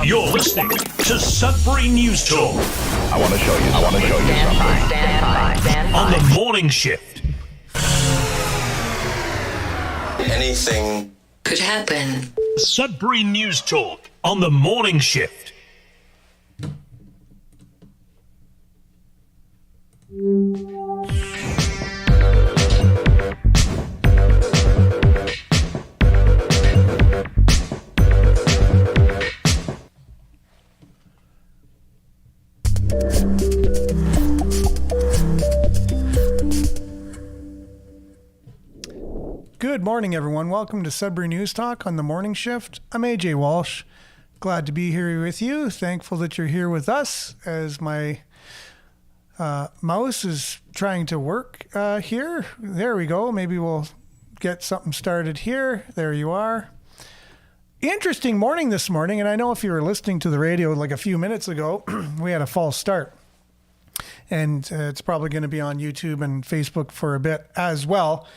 You're listening to Sudbury News Talk. I want to show you something. Stand by. On the morning shift. Anything could happen. Sudbury News Talk on the morning shift. Good morning, everyone. Welcome to Sudbury News Talk on the morning shift. I'm AJ Walsh. Glad to be here with you. Thankful that you're here with us as my mouse is trying to work here. There we go. Maybe we'll get something started here. There you are. Interesting morning this morning, and I know if you were listening to the radio like a few minutes ago, we had a false start. And it's probably going to be on YouTube and Facebook for a bit as well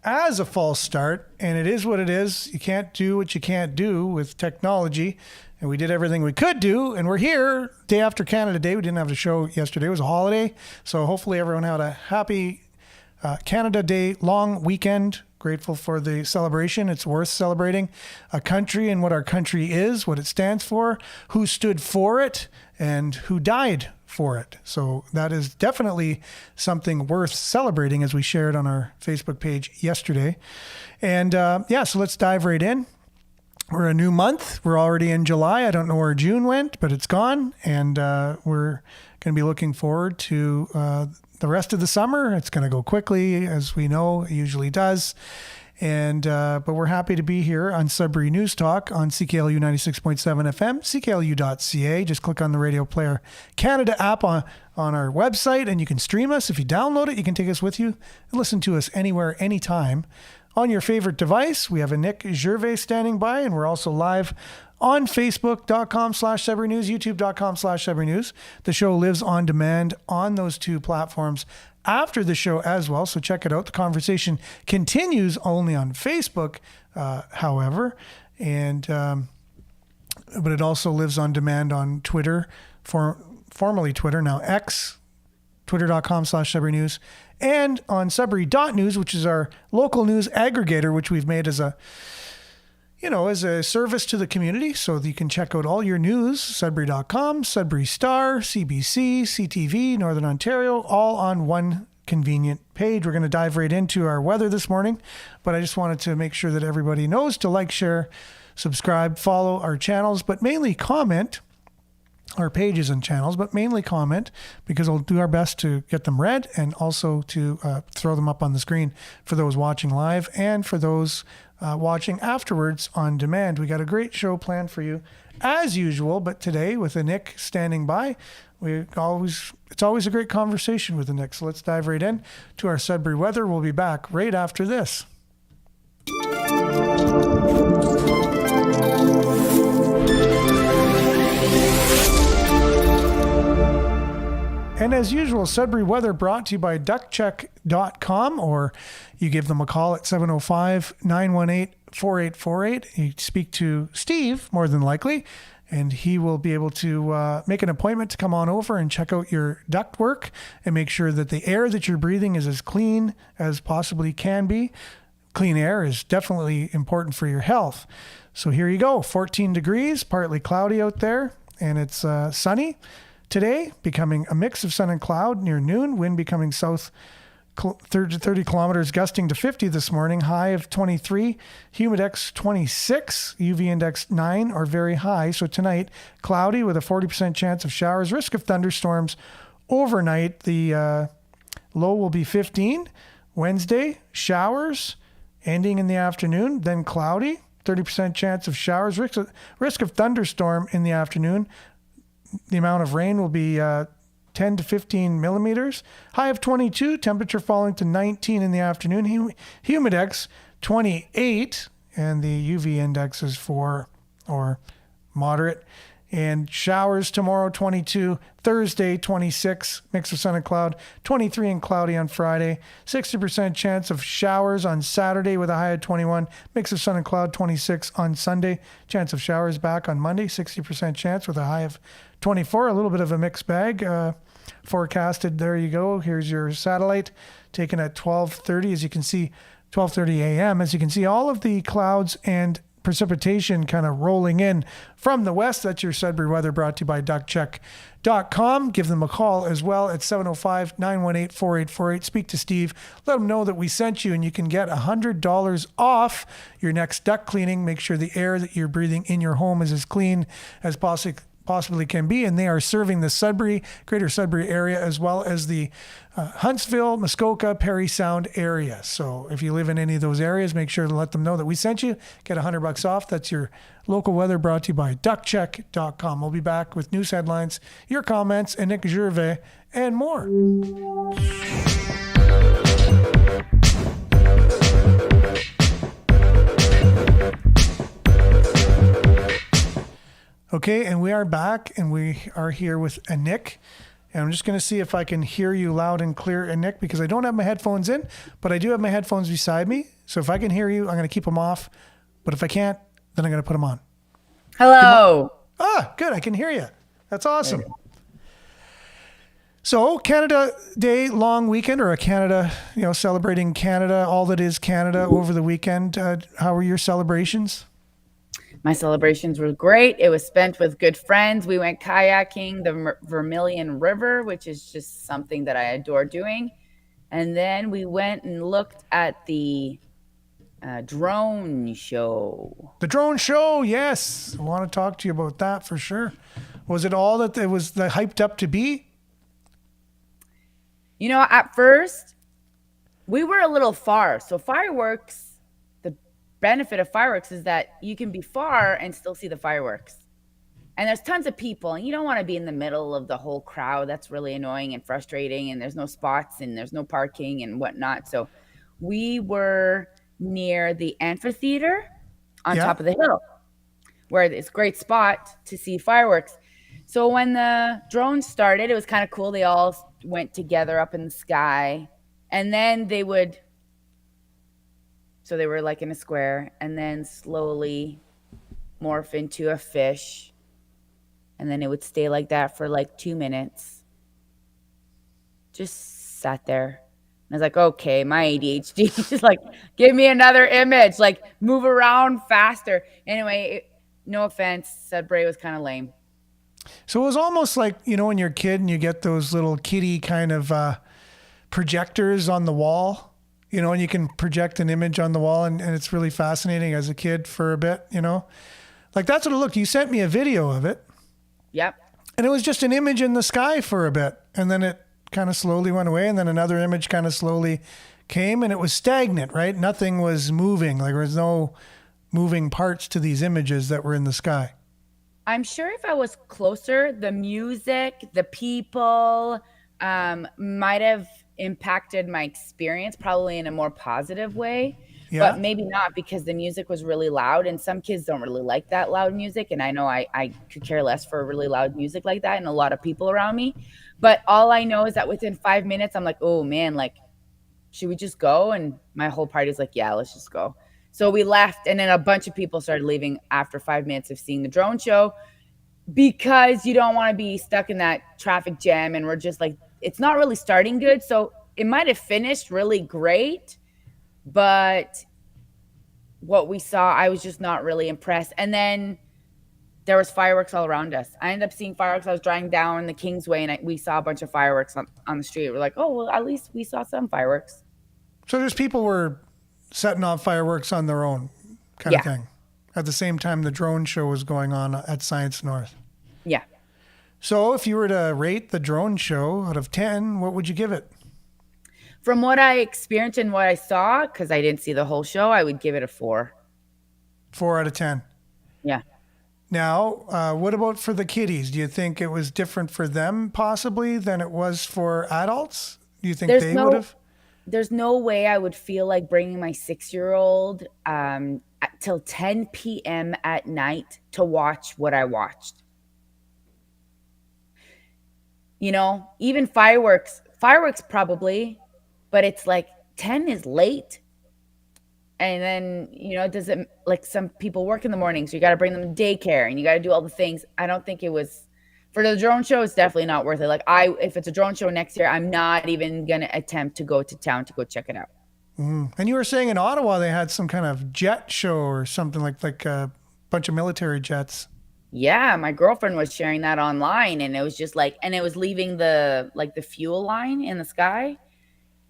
as a false start. And it is what it is. You can't do what you can't do with technology. And we did everything we could do. And we're here day after Canada Day. We didn't have a show yesterday. It was a holiday. So hopefully everyone had a happy Canada Day long weekend. Grateful for the celebration. It's worth celebrating a country and what our country is, what it stands for, who stood for it, and who died for it. So that is definitely something worth celebrating, as we shared on our Facebook page yesterday. And so let's dive right in. We're a new month. We're already in July. I don't know where June went, but it's gone. And we're going to be looking forward to the rest of the summer. It's going to go quickly, as we know it usually does. And but we're happy to be here on Sudbury News Talk on CKLU 96.7 FM, cklu.ca. Just click on the Radio Player Canada app on our website, and you can stream us. If you download it, you can take us with you and listen to us anywhere, anytime on your favorite device. We have a Nick Gervais standing by, and we're also live on Facebook.com/Sudbury News, YouTube.com/Sudbury News. The show lives on demand on those two platforms after the show as well, so check it out. The conversation continues only on Facebook, however, and but it also lives on demand on Twitter, formerly Twitter, now X, twitter.com/Sudbury News, and on Sudbury.news, which is our local news aggregator, which we've made as a service to the community, so that you can check out all your news, Sudbury.com, Sudbury Star, CBC, CTV, Northern Ontario, all on one convenient page. We're going to dive right into our weather this morning, but I just wanted to make sure that everybody knows to like, share, subscribe, follow our channels, but mainly comment, our pages and channels, but mainly comment, because we'll do our best to get them read and also to throw them up on the screen for those watching live and for those watching afterwards on demand. We got a great show planned for you as usual, but today with a Nick standing by, it's always a great conversation with the Nick. So let's dive right in to our Sudbury weather. We'll be back right after this. And as usual, Sudbury weather brought to you by duckcheck.com, or you give them a call at 705-918-4848. You speak to Steve, more than likely, and he will be able to make an appointment to come on over and check out your duct work and make sure that the air that you're breathing is as clean as possibly can be. Clean air is definitely important for your health. So here you go, 14 degrees, partly cloudy out there, and it's sunny. Today, becoming a mix of sun and cloud near noon, wind becoming south 30 kilometers, gusting to 50 this morning, high of 23, humidex 26, UV index 9 or very high. So tonight, cloudy with a 40% chance of showers, risk of thunderstorms overnight. The low will be 15. Wednesday, showers ending in the afternoon, then cloudy, 30% chance of showers, risk of thunderstorm in the afternoon. The amount of rain will be 10 to 15 millimeters. High of 22, temperature falling to 19 in the afternoon. Humidex 28, and the UV index is 4 or moderate. And showers tomorrow, 22. Thursday, 26. Mix of sun and cloud. 23 and cloudy on Friday. 60% chance of showers on Saturday with a high of 21. Mix of sun and cloud, 26 on Sunday. Chance of showers back on Monday. 60% chance with a high of 24. A little bit of a mixed bag. Forecasted, there you go. Here's your satellite taken at 12:30. As you can see, 12:30 a.m. As you can see, all of the clouds and precipitation kind of rolling in from the west. That's your Sudbury weather, brought to you by duckcheck.com. Give them a call as well at 705-918-4848. Speak to Steve. Let them know that we sent you, and you can get $100 off your next duct cleaning. Make sure the air that you're breathing in your home is as clean as possibly can be, and they are serving the Sudbury, greater Sudbury area, as well as the Huntsville, Muskoka, Parry Sound area. So if you live in any of those areas, make sure to let them know that we sent you. Get $100 off. That's your local weather, brought to you by duckcheck.com. We'll be back with news headlines, your comments, and Nick Gervais, and more. Okay, and we are back, and we are here with Nick. And I'm just going to see if I can hear you loud and clear, Nick, because I don't have my headphones in, but I do have my headphones beside me. So if I can hear you, I'm going to keep them off. But if I can't, then I'm going to put them on. Hello. Good. I can hear you. That's awesome. So Canada Day long weekend, or a Canada, celebrating Canada, all that is Canada over the weekend. How were your celebrations? My celebrations were great. It was spent with good friends. We went kayaking the Vermilion River, which is just something that I adore doing. And then we went and looked at the drone show. The drone show, yes. I want to talk to you about that for sure. Was it all that it was hyped up to be? At first, we were a little far. So fireworks, the benefit of fireworks is that you can be far and still see the fireworks. And there's tons of people, and you don't want to be in the middle of the whole crowd. That's really annoying and frustrating, and there's no spots and there's no parking and whatnot. So we were near the amphitheater on top of the hill, where it's a great spot to see fireworks. So when the drone started, it was kind of cool. They all went together up in the sky, and then they were like in a square, and then slowly morph into a fish. And then it would stay like that for like 2 minutes. Just sat there. And I was like, okay, my ADHD is like, give me another image, like move around faster. Anyway, no offense, Sudbury was kind of lame. So it was almost like, when you're a kid and you get those little kiddie kind of projectors on the wall, and you can project an image on the wall, and it's really fascinating as a kid for a bit, Like that's what it looked. You sent me a video of it. Yep. And it was just an image in the sky for a bit. And then it kind of slowly went away. And then another image kind of slowly came, and it was stagnant, right? Nothing was moving. Like there was no moving parts to these images that were in the sky. I'm sure if I was closer, the music, the people might have impacted my experience, probably in a more positive way. Yeah. But maybe not, because the music was really loud, and some kids don't really like that loud music. And I know I could care less for really loud music like that and a lot of people around me. But all I know is that within 5 minutes, I'm like, oh man, like, should we just go? And my whole party's like, yeah, let's just go. So we left, and then a bunch of people started leaving after 5 minutes of seeing the drone show, because you don't want to be stuck in that traffic jam. And we're just like, it's not really starting good. So it might have finished really great, but what we saw, I was just not really impressed. And then there was fireworks all around us. I ended up seeing fireworks. I was driving down the Kingsway, and we saw a bunch of fireworks on the street. We're like, oh, well, at least we saw some fireworks. So there's people were setting off fireworks on their own kind of thing at the same time the drone show was going on at Science North. Yeah. So if you were to rate the drone show out of 10, what would you give it? From what I experienced and what I saw, because I didn't see the whole show, I would give it a 4. 4 out of 10. Yeah. Now, what about for the kiddies? Do you think it was different for them possibly than it was for adults? Do you think they would have? There's no way I would feel like bringing my 6-year-old till 10 p.m. at night to watch what I watched. even fireworks probably, but it's like 10 is late. And then, does it like some people work in the mornings, you got to bring them to daycare and you got to do all the things. I don't think it was for the drone show. It's definitely not worth it. Like if it's a drone show next year, I'm not even going to attempt to go to town to go check it out. And you were saying in Ottawa, they had some kind of jet show or something like a bunch of military jets. Yeah. My girlfriend was sharing that online and it was just like, and it was leaving the fuel line in the sky.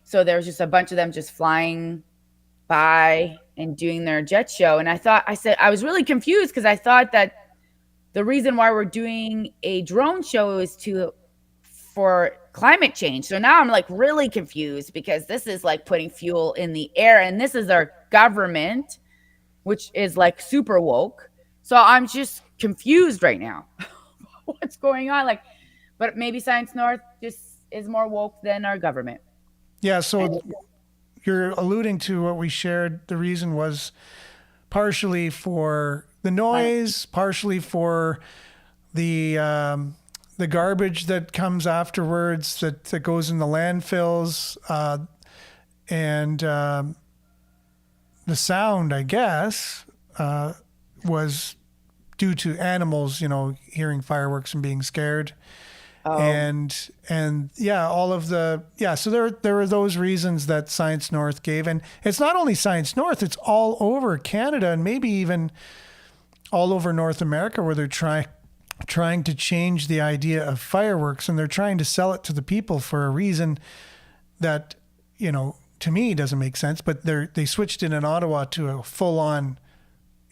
So there was just a bunch of them just flying by and doing their jet show. And I was really confused because I thought that the reason why we're doing a drone show is for climate change. So now I'm like really confused because this is like putting fuel in the air and this is our government, which is like super woke. So I'm just confused right now. What's going on? But maybe Science North just is more woke than our government. Yeah. So you're alluding to what we shared. The reason was partially for the noise, partially for the garbage that comes afterwards that goes in the landfills, and the sound, I guess, was due to animals, hearing fireworks and being scared. And yeah, all of so there were those reasons that Science North gave. And it's not only Science North, it's all over Canada and maybe even all over North America where they're trying to change the idea of fireworks and they're trying to sell it to the people for a reason that, to me doesn't make sense, but they switched it in Ottawa to a full on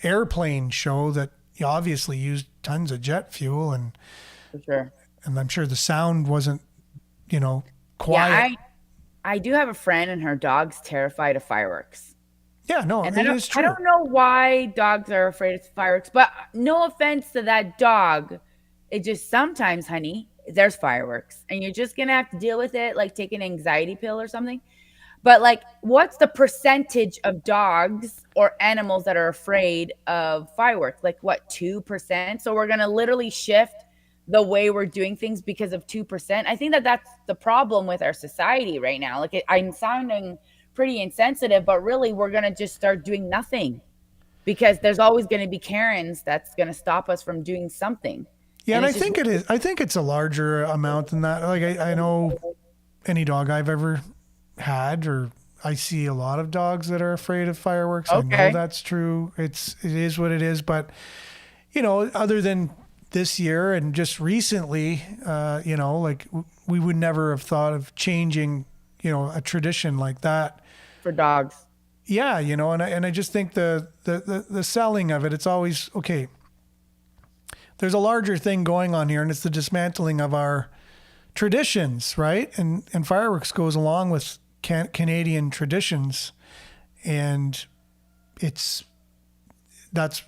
airplane show that obviously used tons of jet fuel and, for sure. And I'm sure the sound wasn't, quiet. Yeah, I do have a friend and her dog's terrified of fireworks. Yeah, no, and it is true. I don't know why dogs are afraid of fireworks, but no offense to that dog. It just sometimes, honey, there's fireworks and you're just going to have to deal with it, like take an anxiety pill or something. But like, what's the percentage of dogs or animals that are afraid of fireworks? Like what, 2%? So we're going to literally shift the way we're doing things because of 2%. I think that's the problem with our society right now. Like I'm sounding pretty insensitive, but really we're going to just start doing nothing because there's always going to be Karens that's going to stop us from doing something. Yeah. And I think it is. I think it's a larger amount than that. Like I know any dog I've ever had, or I see a lot of dogs that are afraid of fireworks. Okay. I know that's true. It is what it is. But, other than this year and just recently, like we would never have thought of changing, a tradition like that for dogs. Yeah. And I just think the selling of it, it's always, okay, there's a larger thing going on here and it's the dismantling of our traditions, right? And fireworks goes along with Canadian traditions. And that's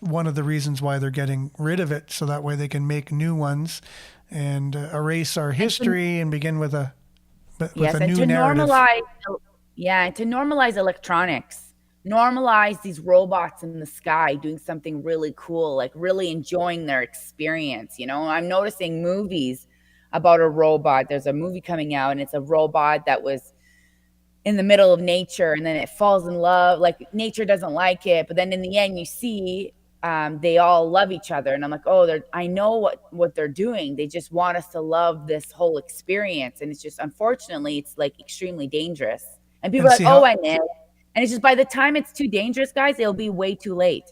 one of the reasons why they're getting rid of it, so that way they can make new ones and erase our history and begin with a new narrative. And to normalize electronics, normalize these robots in the sky doing something really cool, like really enjoying their experience. I'm noticing movies about a robot. There's a movie coming out and it's a robot that was in the middle of nature and then it falls in love. Like nature doesn't like it, but then in the end you see they all love each other. And I'm like, I know what they're doing. They just want us to love this whole experience. And it's just, unfortunately, it's like extremely dangerous. And people are like, I know. And it's just, by the time it's too dangerous, guys, it'll be way too late.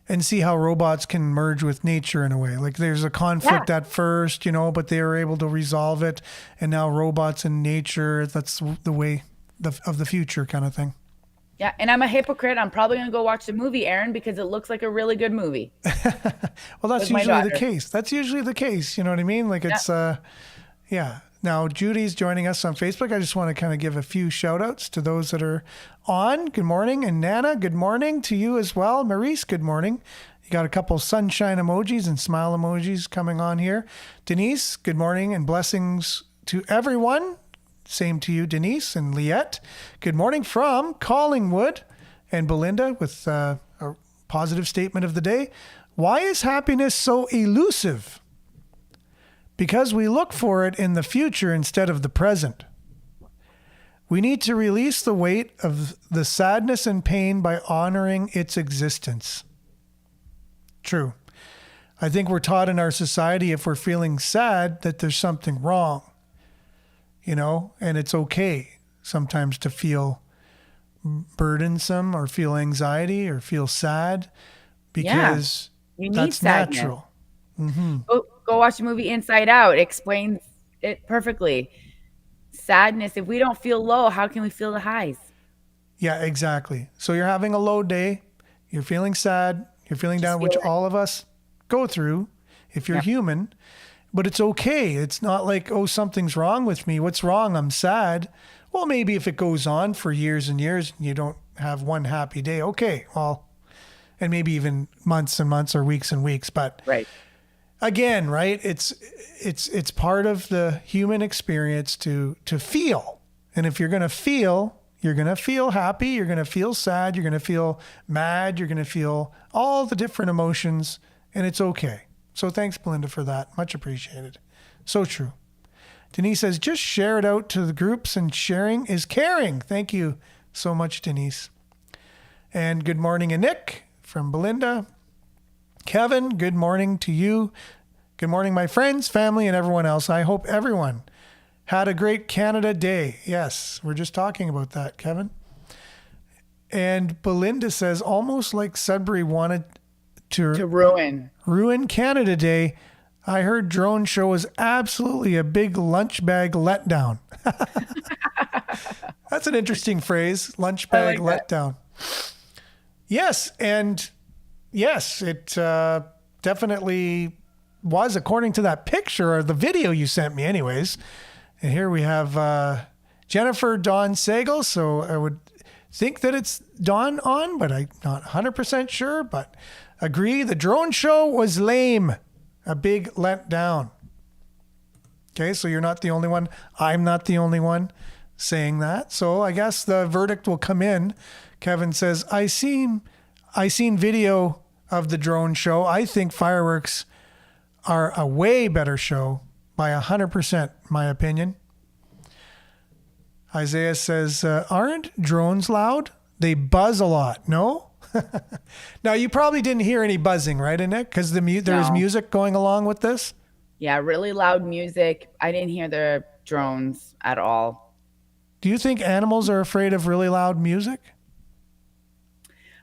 And see how robots can merge with nature in a way. Like there's a conflict at first, but they were able to resolve it. And now robots and nature, that's the way of the future kind of thing. Yeah, and I'm a hypocrite. I'm probably going to go watch the movie, Aaron, because it looks like a really good movie. Well, that's usually the case. That's usually the case. You know what I mean? Like it's, yeah. Now, Judy's joining us on Facebook. I just want to kind of give a few shout outs to those that are on. Good morning. And Nana, good morning to you as well. Maurice, good morning. You got a couple sunshine emojis and smile emojis coming on here. Denise, good morning and blessings to everyone. Same to you, Denise and Liette. Good morning from Collingwood. And Belinda with a positive statement of the day. Why is happiness so elusive? because we look for it in the future instead of the present. We need to release the weight of the sadness and pain by honoring its existence. True. I think we're taught in our society, if we're feeling sad, that there's something wrong, and it's okay sometimes to feel burdensome or feel anxiety or feel sad because you need that's sadness. natural. Go watch the movie Inside Out. It explains it perfectly. Sadness, if we don't feel low, how can we feel the highs? Yeah, exactly. So you're having a low day, you're feeling sad, you're feeling down, which all of us go through if you're human, but it's okay. It's not like, oh, something's wrong with me. What's wrong? I'm sad. Well, maybe if it goes on for years and years and you don't have one happy day, okay, well, and maybe even months and months or weeks and weeks, but again, right? It's part of the human experience to feel. And if you're going to feel, you're going to feel happy, you're going to feel sad, you're going to feel mad, you're going to feel all the different emotions, and it's okay. So thanks, Belinda, for that. Much appreciated. So true. Denise says, just share it out to the groups, and sharing is caring. Thank you so much, Denise. And good morning, Nick from Belinda. Kevin, good morning to you. Good morning, my friends, family, and everyone else. I hope everyone had a great Canada Day. Yes, we're just talking about that, Kevin. And Belinda says, almost like Sudbury wanted to ruin Canada Day. I heard drone show was absolutely a big lunch bag letdown. That's an interesting phrase, lunch bag letdown. Yes, and yes, it definitely was, according to that picture or the video you sent me anyways. And here we have Jennifer Dawn Sagal. So I would think that it's Dawn on, but I'm not 100% sure. But agree, the drone show was lame. A big letdown. Okay, so you're not the only one. I'm not the only one saying that. So I guess the verdict will come in. Kevin says, I seen video of the drone show. I think fireworks are a way better show by 100%, my opinion. Isaiah says, aren't drones loud? They buzz a lot. No? Now, you probably didn't hear any buzzing, right, Nick? Because there was music going along with this? Yeah, really loud music. I didn't hear the drones at all. Do you think animals are afraid of really loud music?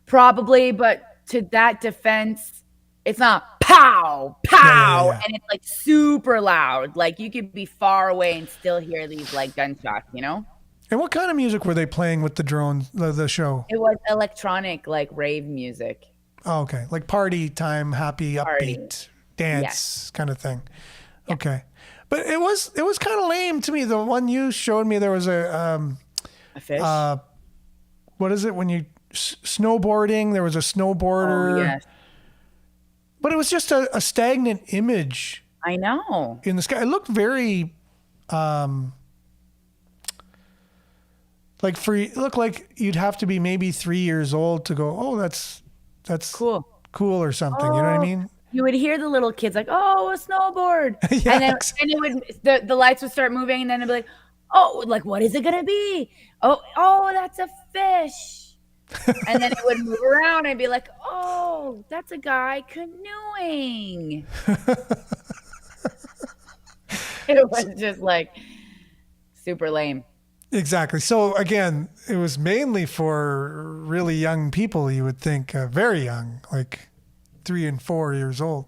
Probably, but to that defense, it's not pow, pow, and it's like super loud. Like you could be far away and still hear these like gunshots, And what kind of music were they playing with the drone, the show? It was electronic, like rave music. Oh, okay. Like party time, happy, upbeat, dance kind of thing. Yeah. Okay. But it was kind of lame to me. The one you showed me, there was a fish. What is it when you snowboarding? There was a snowboarder. Oh, yes. But it was just a stagnant image. I know. In the sky. It looked very it looked like you'd have to be maybe 3 years old to go, oh, that's cool or something. You know what I mean? You would hear the little kids like, oh, a snowboard. Yeah, and then the lights would start moving, and then it'd be like, oh, like, what is it going to be? Oh, that's a fish. And then it would move around and be like, oh, that's a guy canoeing. It was just like super lame. Exactly. So again, it was mainly for really young people, you would think, very young, like 3 and 4 years old.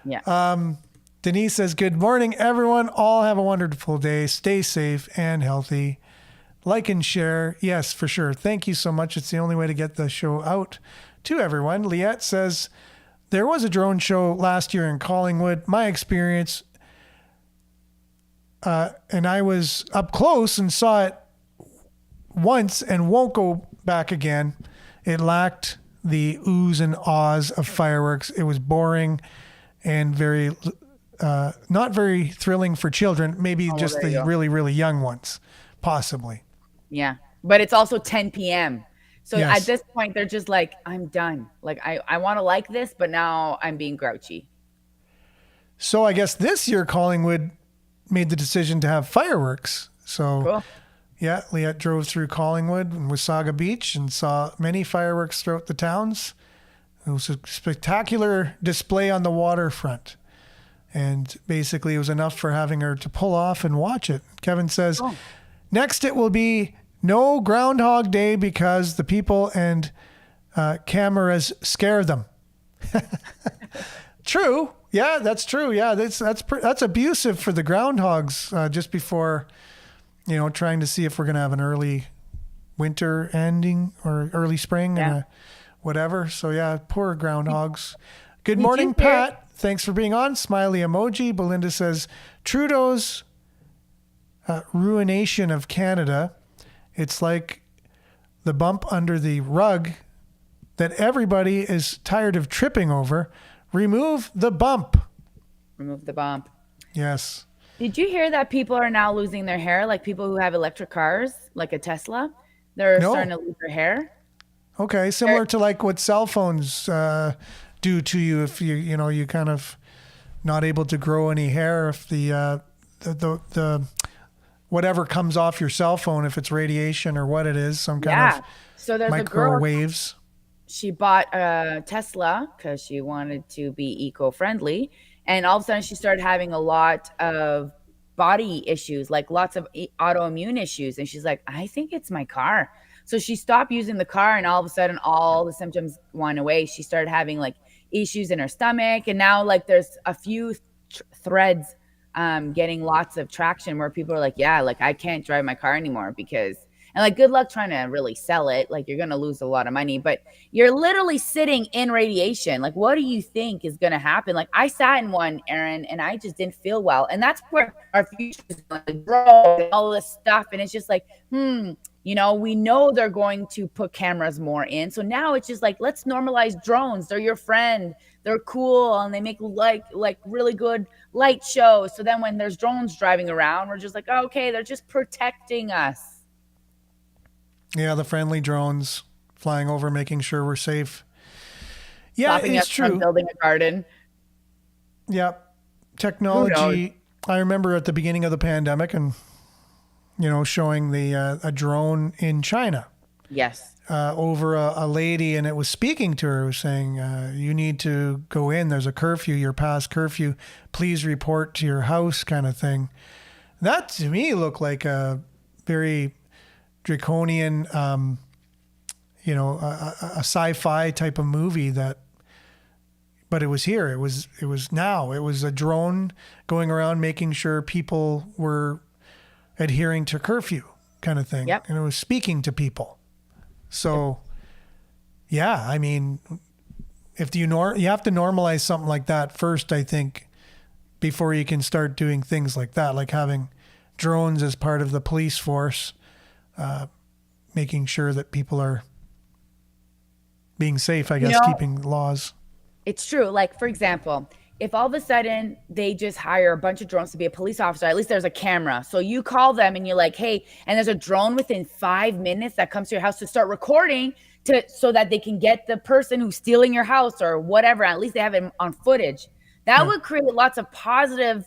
Yeah. Denise says, good morning, everyone. All have a wonderful day. Stay safe and healthy. Like and share. Yes, for sure. Thank you so much. It's the only way to get the show out to everyone. Liette says, there was a drone show last year in Collingwood. My experience, and I was up close and saw it once and won't go back again. It lacked the oohs and ahs of fireworks. It was boring and not very thrilling for children. Maybe just the really, really young ones, possibly. Yeah. But it's also 10 p.m. So Yes. at this point, they're just like, I'm done. Like, I want to like this, but now I'm being grouchy. So I guess this year Collingwood made the decision to have fireworks. So Cool. yeah, Liette drove through Collingwood and Wasaga Beach and saw many fireworks throughout the towns. It was a spectacular display on the waterfront. And basically it was enough for having her to pull off and watch it. Kevin says, next it will be no Groundhog Day because the people and cameras scare them. True. Yeah, that's true. Yeah, that's abusive for the groundhogs just before, trying to see if we're going to have an early winter ending or early spring and whatever. So yeah, poor groundhogs. Good morning, Pat. Thanks for being on. Smiley emoji. Belinda says, Trudeau's ruination of Canada. It's like the bump under the rug that everybody is tired of tripping over. Remove the bump. Remove the bump. Yes. Did you hear that people are now losing their hair? Like people who have electric cars, like a Tesla, they're starting to lose their hair. Okay, similar to like what cell phones do to you if you kind of not able to grow any hair if the whatever comes off your cell phone, if it's radiation or what it is, some kind of so there's microwaves. She bought a Tesla because she wanted to be eco-friendly. And all of a sudden she started having a lot of body issues, like lots of autoimmune issues. And she's like, I think it's my car. So she stopped using the car and all of a sudden all the symptoms went away. She started having like issues in her stomach. And now like there's a few threads getting lots of traction where people are like, yeah, like I can't drive my car anymore because, and like, good luck trying to really sell it. Like you're going to lose a lot of money, but you're literally sitting in radiation. Like, what do you think is going to happen? Like I sat in one, Aaron, and I just didn't feel well. And that's where our future is going to grow and all this stuff. And it's just like, we know they're going to put cameras more in. So now it's just like, let's normalize drones. They're your friend. They're cool. And they make like really good light shows. So then when there's drones driving around, we're just like, oh, okay, they're just protecting us. Yeah, the friendly drones flying over, making sure we're safe. Yeah, Stopping it's us true. From building a garden. Yeah, technology. I remember at the beginning of the pandemic and, showing a drone in China. Yes. Over a lady, and it was speaking to her, saying, you need to go in. There's a curfew. You're past curfew. Please report to your house kind of thing. That to me looked like a very draconian, a sci-fi type of movie but it was here. It was now. It was a drone going around making sure people were adhering to curfew kind of thing. Yep. And it was speaking to people. So, yeah, I mean, if you have to normalize something like that first, I think, before you can start doing things like that, like having drones as part of the police force, making sure that people are being safe, I guess, keeping laws. It's true. Like, for example, if all of a sudden they just hire a bunch of drones to be a police officer, at least there's a camera. So you call them and you're like, hey, and there's a drone within 5 minutes that comes to your house to start recording so that they can get the person who's stealing your house or whatever. At least they have it on footage. That would create lots of positive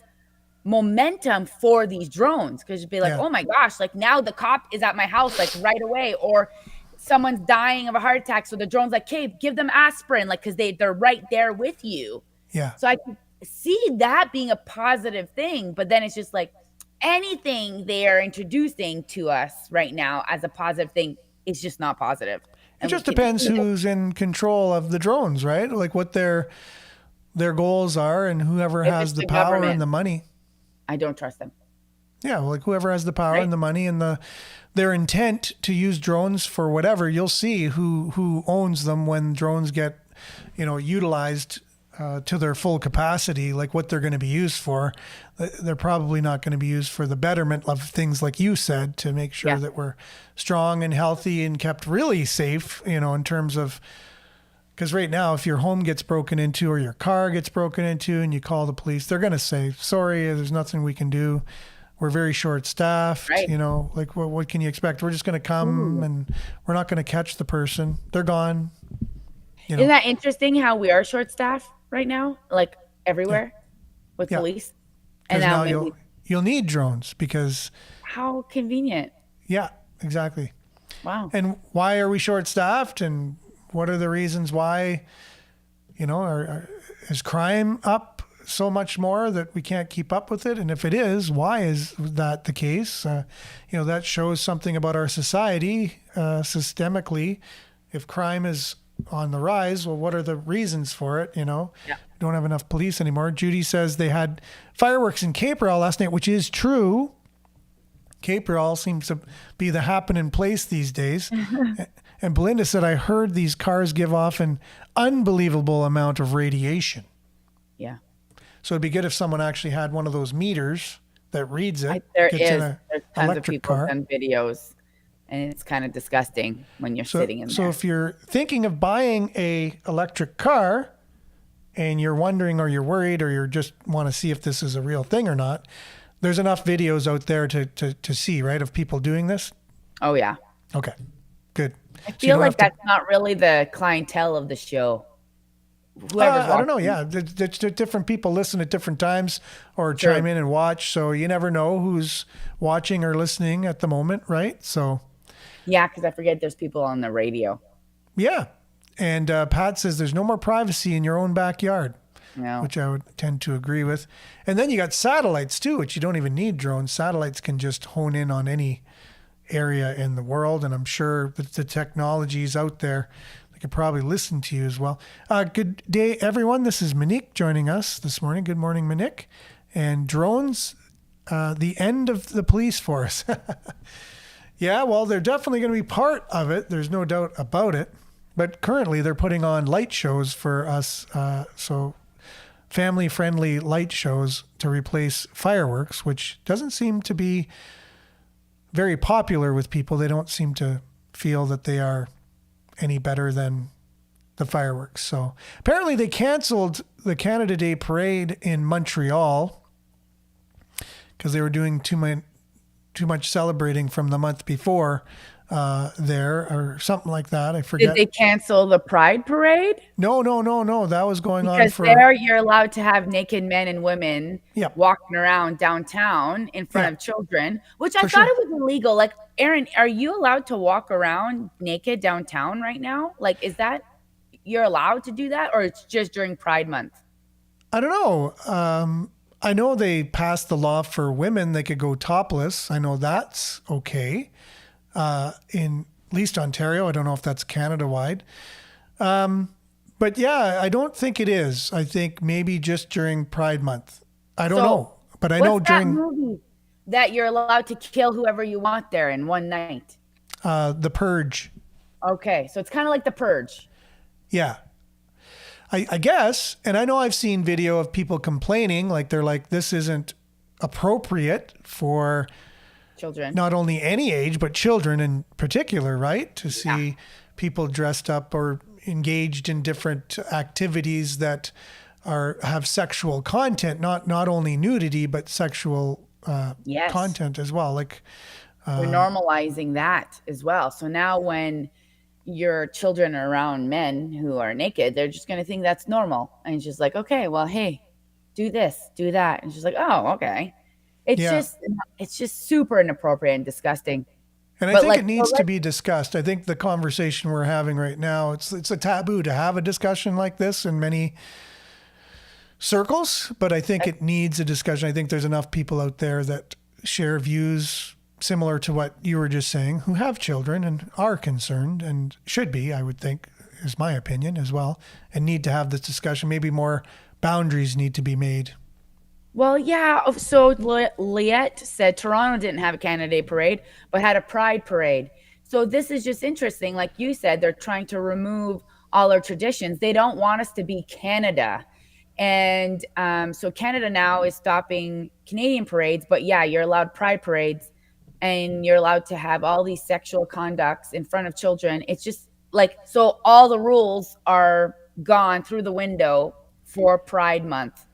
momentum for these drones, because you'd be like, oh my gosh, like now the cop is at my house like right away, or someone's dying of a heart attack. So the drone's like, hey, give them aspirin, like, because they're right there with you. Yeah. So I can see that being a positive thing, but then it's just like anything they are introducing to us right now as a positive thing is just not positive. It just depends who's in control of the drones, right? Like what their goals are, and whoever has the power and the money. I don't trust them. Yeah, well, like whoever has the power and the money and their intent to use drones for whatever, you'll see who owns them when drones get, utilized to their full capacity, like what they're going to be used for. They're probably not going to be used for the betterment of things like you said, to make sure that we're strong and healthy and kept really safe, in terms of, because right now, if your home gets broken into or your car gets broken into and you call the police, they're going to say, sorry, there's nothing we can do. We're very short staffed, right. Like what can you expect? We're just going to come and we're not going to catch the person. They're gone. Isn't that interesting how we are short staffed right now? Like everywhere. with Yeah. police. And Because now now maybe you'll need drones because, how convenient. yeah, exactly. Wow. And why are we short staffed? And what are the reasons why? Is crime up so much more that we can't keep up with it? And if it is, why is that the case? That shows something about our society systemically. If crime is on the rise, well, what are the reasons for it? Yeah. We don't have enough police anymore. Judy says they had fireworks in Caperall last night, which is true. Caperall seems to be the happening place these days. And Belinda said, I heard these cars give off an unbelievable amount of radiation. Yeah. So it'd be good if someone actually had one of those meters that reads it. There's an tons of electric people car. done videos, and it's kind of disgusting when you're sitting in there. So if you're thinking of buying a electric car and you're wondering or you're worried or you just want to see if this is a real thing or not, there's enough videos out there to see, right, of people doing this? Oh, yeah. Okay, good. I feel like that's not really the clientele of the show. Whoever's I don't know. watching. Yeah, different people listen at different times or chime in and watch. So you never know who's watching or listening at the moment, right? So Yeah, because I forget there's people on the radio. yeah. And Pat says there's no more privacy in your own backyard, No. which I would tend to agree with. And then you got satellites too, which you don't even need drones. Satellites can just hone in on any area in the world. And I'm sure that the technologies out there, they could probably listen to you as well. Good day, everyone. This is Monique joining us this morning. Good morning, Monique. And drones, the end of the police force. Yeah, well, they're definitely going to be part of it. There's no doubt about it. But currently they're putting on light shows for us. So family-friendly light shows to replace fireworks, which doesn't seem to be very popular with people. They don't seem to feel that they are any better than the fireworks. So apparently they canceled the Canada Day parade in Montreal because they were doing too much celebrating from the month before there or something like that. I forget. Did they cancel the Pride Parade? No. That was going on Because for... there you're allowed to have naked men and women Yep. walking around downtown in front Yeah. of children, which I For thought sure. it was illegal. Like, Aaron, are you allowed to walk around naked downtown right now? Like, is that, you're allowed to do that, or it's just during Pride Month? I don't know. I know they passed the law for women. They could go topless. I know that's okay. In at least Ontario. I don't know if that's Canada-wide. But yeah, I don't think it is. I think maybe just during Pride Month. I don't know. But I know What's that during movie that you're allowed to kill whoever you want there in one night? The Purge. Okay, so it's kind of like The Purge. Yeah. I guess. And I know I've seen video of people complaining, like they're like, this isn't appropriate for Children. not only any age, but children in particular, right? To see people dressed up or engaged in different activities that have sexual content, not only nudity, but sexual Yes. content as well. Like We're normalizing that as well. So now when your children are around men who are naked, they're just going to think that's normal. And it's just like, okay, well, hey, do this, do that. And she's like, oh, okay. It's just super inappropriate and disgusting. And I think it needs to be discussed. I think the conversation we're having right now, it's a taboo to have a discussion like this in many circles, but I think it needs a discussion. I think there's enough people out there that share views similar to what you were just saying, who have children and are concerned and should be, I would think, is my opinion as well, and need to have this discussion. Maybe more boundaries need to be made. Well, yeah. So Liette said Toronto didn't have a Canada Day parade, but had a Pride parade. So this is just interesting. Like you said, they're trying to remove all our traditions. They don't want us to be Canada. And so Canada now is stopping Canadian parades, but yeah, you're allowed Pride parades and you're allowed to have all these sexual conducts in front of children. It's just like, so all the rules are gone through the window for Pride Month.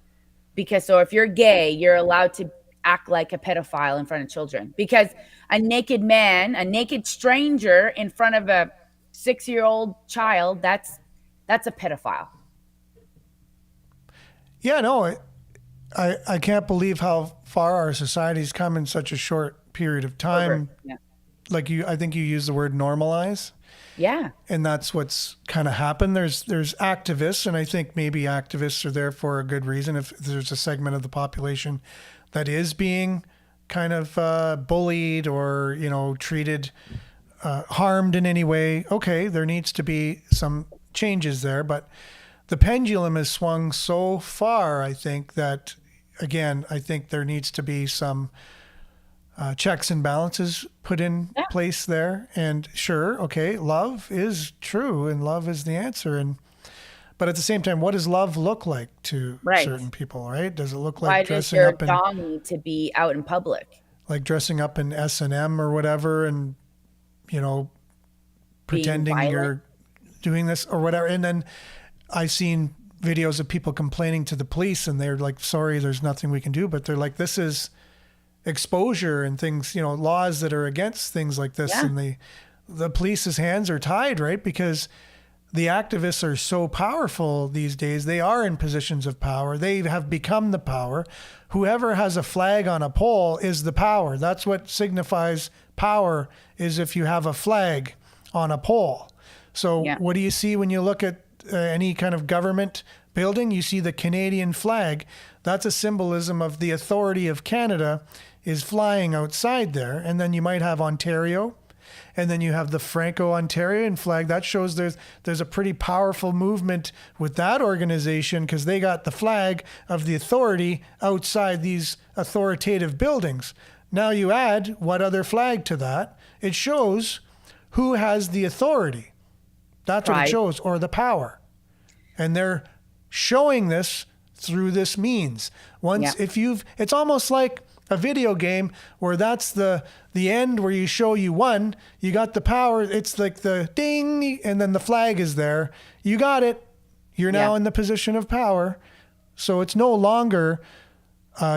Because so if you're gay, you're allowed to act like a pedophile in front of children. Because a naked man, a naked stranger in front of a 6-year-old child, that's a pedophile. Yeah, no, I can't believe how far our society's come in such a short period of time. Yeah. Like I think you use the word normalize. Yeah. And that's what's kind of happened. There's activists, and I think maybe activists are there for a good reason. If there's a segment of the population that is being kind of bullied or, treated, harmed in any way, okay, there needs to be some changes there. But the pendulum has swung so far, I think, that, again, I think there needs to be some checks and balances put in place there. And sure, okay, love is true and love is the answer. But at the same time, what does love look like to certain people, right? Does it look like dressing up in... Why does your dong need to be out in public? Like dressing up in S&M or whatever and, pretending you're doing this or whatever. And then I've seen videos of people complaining to the police and they're like, sorry, there's nothing we can do. But they're like, this is exposure and things, laws that are against things like this. Yeah. And the police's hands are tied, right? Because the activists are so powerful these days. They are in positions of power. They have become the power. Whoever has a flag on a pole is the power. That's what signifies power, is if you have a flag on a pole. So what do you see when you look at any kind of government building? You see the Canadian flag. That's a symbolism of the authority of Canada is flying outside there. And then you might have Ontario, and then you have the Franco-Ontarian flag. That shows there's a pretty powerful movement with that organization because they got the flag of the authority outside these authoritative buildings. Now you add what other flag to that? It shows who has the authority. That's what it shows, or the power. And they're showing this through this means. It's almost like a video game where that's the end where you show you won, you got the power. It's like the ding, and then the flag is there. You got it. You're now in the position of power. So it's no longer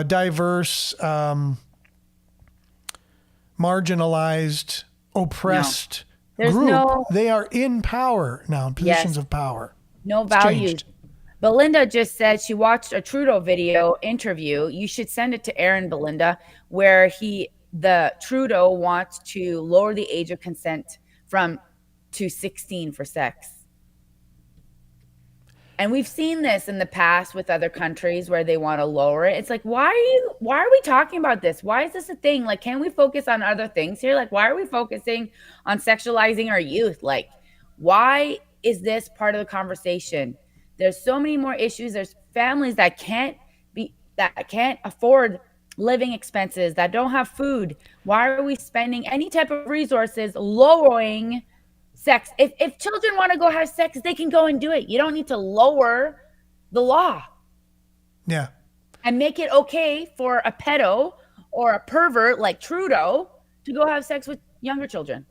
diverse, marginalized, oppressed group. They are in power now, in positions of power. No values. Belinda just said she watched a Trudeau interview. You should send it to Aaron, Belinda, where the Trudeau wants to lower the age of consent to 16 for sex. And we've seen this in the past with other countries where they want to lower it. It's like, why are we talking about this? Why is this a thing? Like, can we focus on other things here? Like, why are we focusing on sexualizing our youth? Like, why is this part of the conversation? There's so many more issues. There's families that can't afford living expenses, that don't have food. Why are we spending any type of resources lowering sex? If children want to go have sex, they can go and do it. You don't need to lower the law. Yeah. And make it okay for a pedo or a pervert like Trudeau to go have sex with younger children.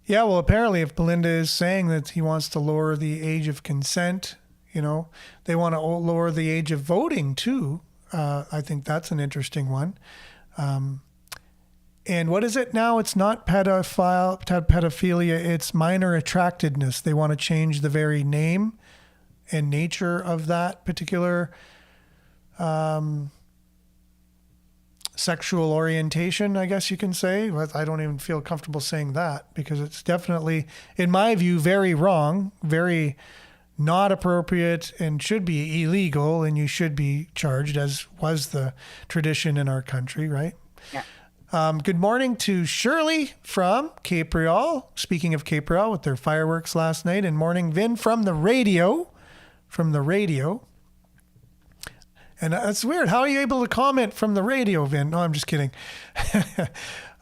Yeah, well, apparently if Belinda is saying that he wants to lower the age of consent, they want to lower the age of voting too. I think that's an interesting one. And what is it now? It's not pedophilia, it's minor attractedness. They want to change the very name and nature of that particular sexual orientation, I guess you can say. I don't even feel comfortable saying that because it's definitely, in my view, very wrong, very not appropriate, and should be illegal, and you should be charged, as was the tradition in our country, right? Yeah. Good morning to Shirley from Cape Real. Speaking of Cape Real, with their fireworks last night, and morning Vin from the radio. And that's weird. How are you able to comment from the radio, Vin? No, I'm just kidding.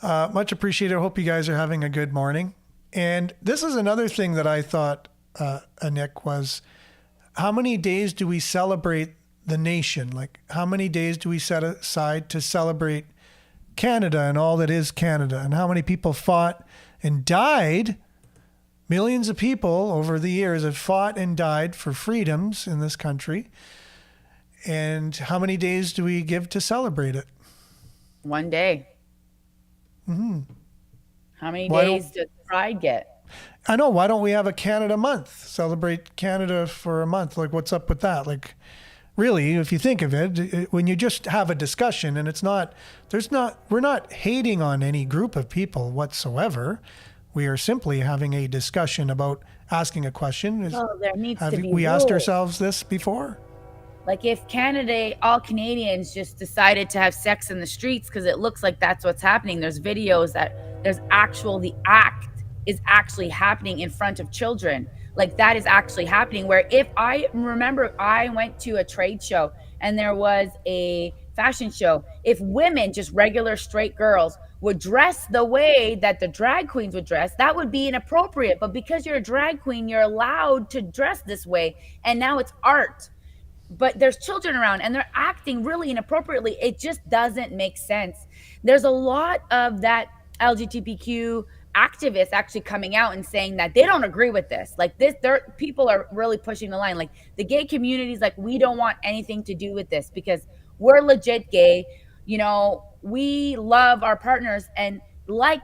Much appreciated. I hope you guys are having a good morning. And this is another thing that I thought, Nick, was how many days do we celebrate the nation? Like, how many days do we set aside to celebrate Canada and all that is Canada? And how many people fought and died? Millions of people over the years have fought and died for freedoms in this country. And how many days do we give to celebrate it? One day. Mm-hmm. How many days does Pride get? I know. Why don't we have a Canada month? Celebrate Canada for a month. Like, what's up with that? Like, really, if you think of it, when you just have a discussion and we're not hating on any group of people whatsoever. We are simply having a discussion about asking a question. Well, there needs to Have be we asked rules. ourselves this before? Like if all Canadians just decided to have sex in the streets because it looks like that's what's happening. There's videos that the act is actually happening in front of children. Like that is actually happening. Where if I remember, I went to a trade show and there was a fashion show. If women, just regular straight girls, would dress the way that the drag queens would dress, that would be inappropriate. But because you're a drag queen, you're allowed to dress this way. And now it's art. But there's children around and they're acting really inappropriately. It just doesn't make sense. There's a lot of that LGBTQ activists actually coming out and saying that they don't agree with this. Like people are really pushing the line. Like the gay community is like, we don't want anything to do with this because we're legit gay. You know, we love our partners, and like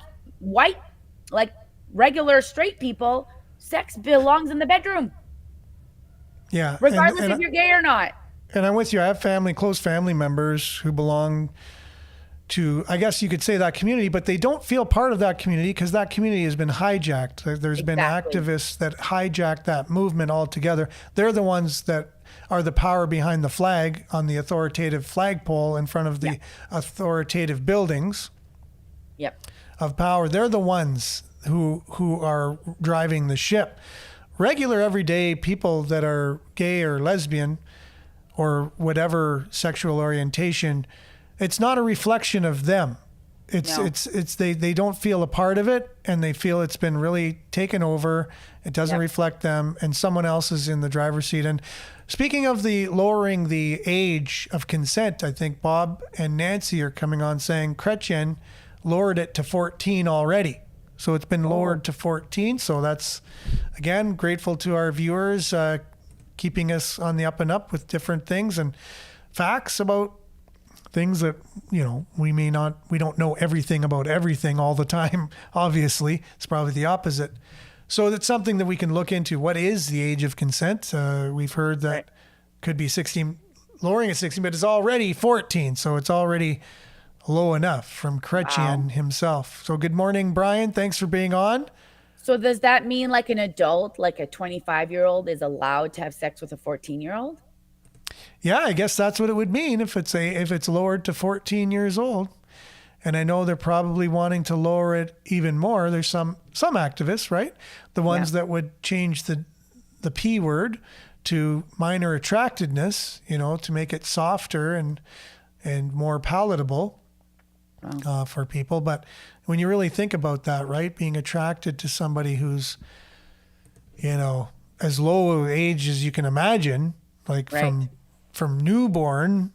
regular straight people, sex belongs in the bedroom. Yeah. Regardless if you're gay or not. And I'm with you. I have close family members who belong to, I guess you could say, that community, but they don't feel part of that community because that community has been hijacked. There's been activists that hijacked that movement altogether. They're the ones that are the power behind the flag on the authoritative flagpole in front of the authoritative buildings of power. They're the ones who are driving the ship. Regular everyday people that are gay or lesbian or whatever sexual orientation, it's not a reflection of them. They don't feel a part of it, and they feel it's been really taken over. It doesn't reflect them, and someone else is in the driver's seat. And speaking of the lowering the age of consent, I think Bob and Nancy are coming on saying Chrétien lowered it to 14 already. So it's been lowered to 14. So that's, again, grateful to our viewers keeping us on the up and up with different things and facts about things that, we don't know everything about everything all the time. Obviously, it's probably the opposite. So that's something that we can look into. What is the age of consent? We've heard that could be 16, lowering at 16, but it's already 14. So it's already low enough from Chrétien himself. So good morning, Brian. Thanks for being on. So does that mean like an adult, like a 25-year-old is allowed to have sex with a 14-year-old? Yeah, I guess that's what it would mean if it's lowered to 14 years old. And I know they're probably wanting to lower it even more. There's some activists, right? The ones that would change the P word to minor attractedness, to make it softer and more palatable. For people. But when you really think about that, right, being attracted to somebody who's, as low age as you can imagine, like from newborn,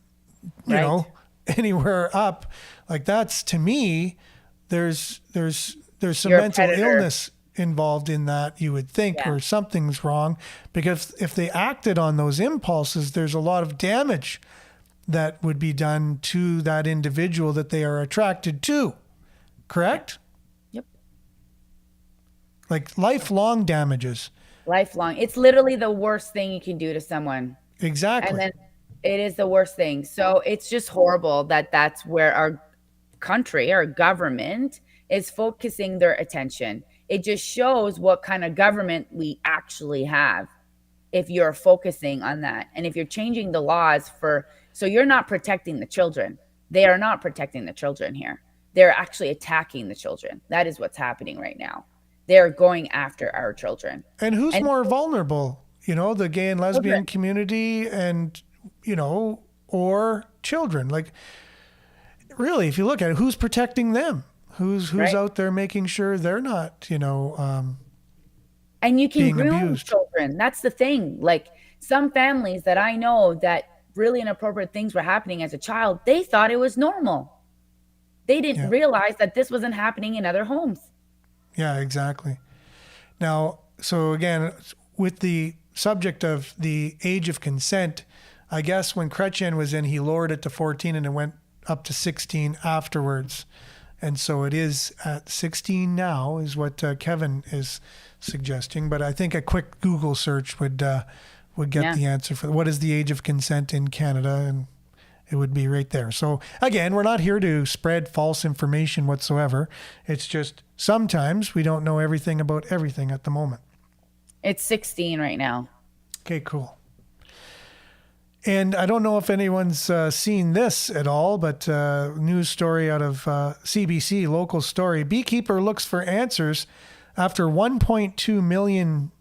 you know, anywhere up, like that's, to me, there's some mental illness involved in that, you would think, or something's wrong, because if they acted on those impulses, there's a lot of damage that would be done to that individual that they are attracted to. Correct? Yep. Like lifelong damages. Lifelong. It's literally the worst thing you can do to someone. Exactly. And then it is the worst thing. So it's just horrible that that's where our country, our government is focusing their attention. It just shows what kind of government we actually have if you're focusing on that. And if you're changing the laws so you're not protecting the children. They are not protecting the children here. They're actually attacking the children. That is what's happening right now. They're going after our children. And who's more vulnerable? The gay and lesbian community and, or children. Like, really, if you look at it, who's protecting them? Who's out there making sure they're not, and you can groom abused. Children. That's the thing. Like some families that I know that really inappropriate things were happening as a child, they thought it was normal. They didn't realize that this wasn't happening in other homes. Yeah, exactly. Now, so again, with the subject of the age of consent, I guess when Chrétien was in, he lowered it to 14 and it went up to 16 afterwards. And so it is at 16 now, is what Kevin is suggesting. But I think a quick Google search would would get Yeah. the answer for what is the age of consent in Canada, and it would be right there. So again, we're not here to spread false information whatsoever. It's just sometimes we don't know everything about everything at the moment. It's 16 right now. Okay, cool. And I don't know if anyone's seen this at all, but news story out of CBC, local story. Beekeeper looks for answers after 1.2 million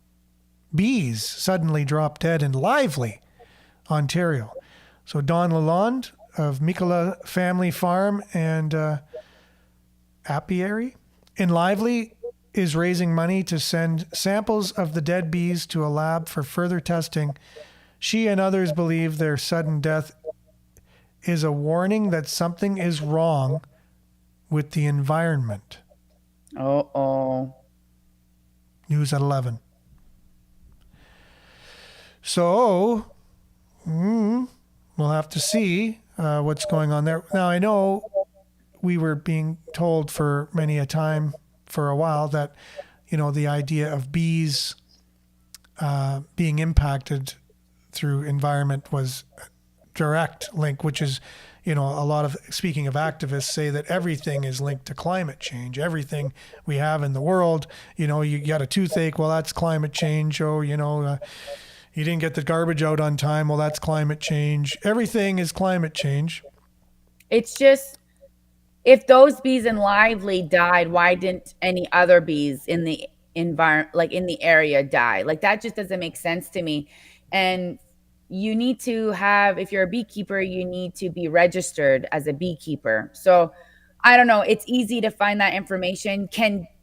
bees suddenly drop dead in Lively, Ontario. So Don Lalonde of Mikola Family Farm and Apiary in Lively is raising money to send samples of the dead bees to a lab for further testing. She and others believe their sudden death is a warning that something is wrong with the environment. Oh. News at 11. So, we'll have to see what's going on there. Now, I know we were being told for many a time, for a while, that, the idea of bees being impacted through environment was a direct link, which is, a lot of, speaking of activists, say that everything is linked to climate change. Everything we have in the world, you got a toothache, well, that's climate change. Oh, you didn't get the garbage out on time, well, that's climate change. Everything is climate change. It's just, if those bees in Lively died, why didn't any other bees in the environment, like in the area, die? Like, that just doesn't make sense to me. And you need to have, if you're a beekeeper, you need to be registered as a beekeeper. So I don't know. It's easy to find that information.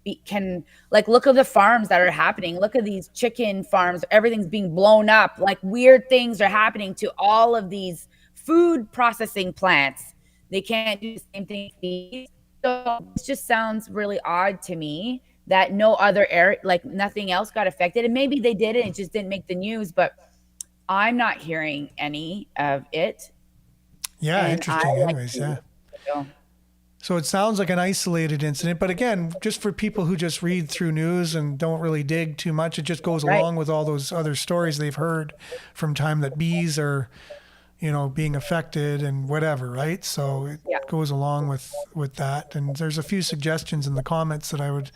Look at the farms that are happening. Look at these chicken farms. Everything's being blown up. Like, weird things are happening to all of these food processing plants. They can't do the same thing. So it just sounds really odd to me that no other area, like nothing else got affected. And maybe they did, and it just didn't make the news, but I'm not hearing any of it. Yeah, and interesting. Anyways, yeah. So it sounds like an isolated incident, but again, just for people who just read through news and don't really dig too much, it just goes along with all those other stories they've heard from time that bees are, being affected and whatever, right? So it goes along with that. And there's a few suggestions in the comments that I would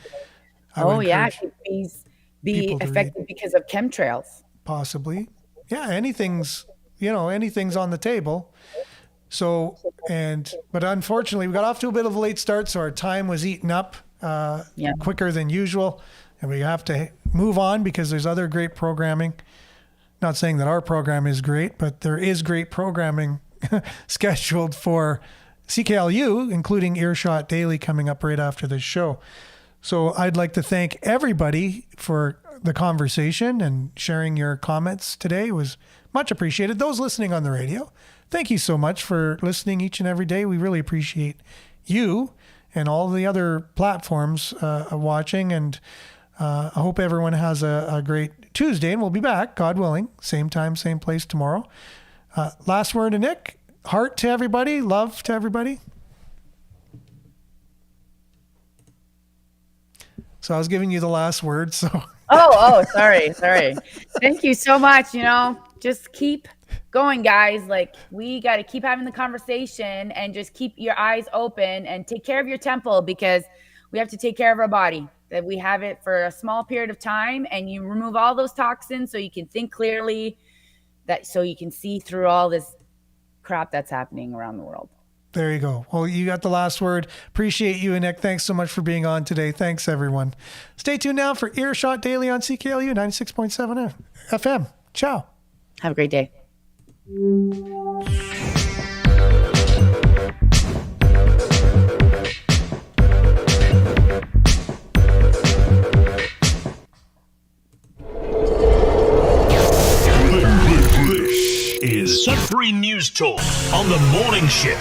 Could bees be affected because of chemtrails? Possibly. Yeah, anything's on the table. So, but unfortunately, we got off to a bit of a late start, so our time was eaten up quicker than usual, and we have to move on because there's other great programming. Not saying that our program is great, but there is great programming scheduled for CKLU, including Earshot Daily coming up right after this show. So I'd like to thank everybody for the conversation and sharing your comments today. It was much appreciated. Those listening on the radio, thank you so much for listening each and every day. We really appreciate you and all the other platforms watching. And I hope everyone has a great Tuesday, and we'll be back, God willing, same time, same place tomorrow. Last word to Nick. Heart to everybody. Love to everybody. So I was giving you the last word. So. Sorry. Thank you so much. Just keep going, guys. Like, we got to keep having the conversation and just keep your eyes open and take care of your temple, because we have to take care of our body. That we have it for a small period of time, and you remove all those toxins so you can think clearly, so you can see through all this crap that's happening around the world. There you go. Well, you got the last word. Appreciate you, Nick. Thanks so much for being on today. Thanks, everyone. Stay tuned now for Earshot Daily on CKLU 96.7 FM. Ciao. Have a great day. This is Sudbury News Talk on the morning shift.